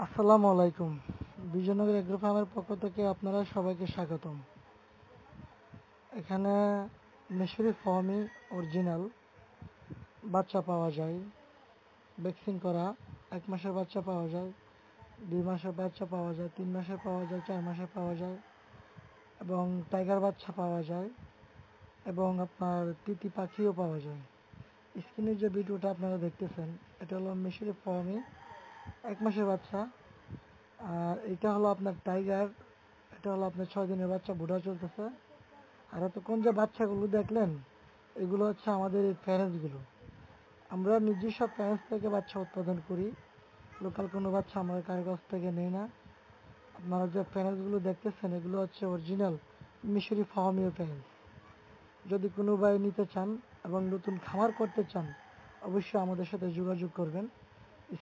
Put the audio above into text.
আসসালামু আলাইকুম। বিজয়নগর এগ্রো ফার্মের পক্ষ থেকে আপনারা সবাইকে স্বাগতম। এখানে মিশরি ফার্মি অরিজিনাল বাচ্চা পাওয়া যায়, ভ্যাকসিন করা 1 মাসের বাচ্চা পাওয়া যায়, 2 মাসের বাচ্চা পাওয়া যায়, 3 মাসের পাওয়া যায়, 4 মাসের পাওয়া যায় এবং টাইগার বাচ্চা পাওয়া যায় এবং আপনার তিতি পাখিও পাওয়া যায়। স্ক্রিনে যে ভিডিওটা আপনারা দেখতেছেন এটা হলো মিশরি ফার্মি 1 মাসের বাচ্চা। আর এটা হলো আপনার টাইগার, এটা হলো আপনার 6 দিনের বাচ্চা, বুড়া চলতেছে। আর এতক্ষণ যে বাচ্চাগুলো দেখলেন এগুলো হচ্ছে আমাদের এই প্যারেন্টসগুলো। আমরা নিজস্ব প্যারেন্টস থেকে বাচ্চা উৎপাদন করি, লোকাল কোনো বাচ্চা আমরা কারো কাছ থেকে নেই না। আপনারা যে প্যারেন্টসগুলো দেখতেছেন এগুলো হচ্ছে অরিজিনাল মিশরি ফার্মীয় প্যারেন্টস। যদি কোনো ভাই নিতে চান এবং নতুন খামার করতে চান অবশ্যই আমাদের সাথে যোগাযোগ করবেন।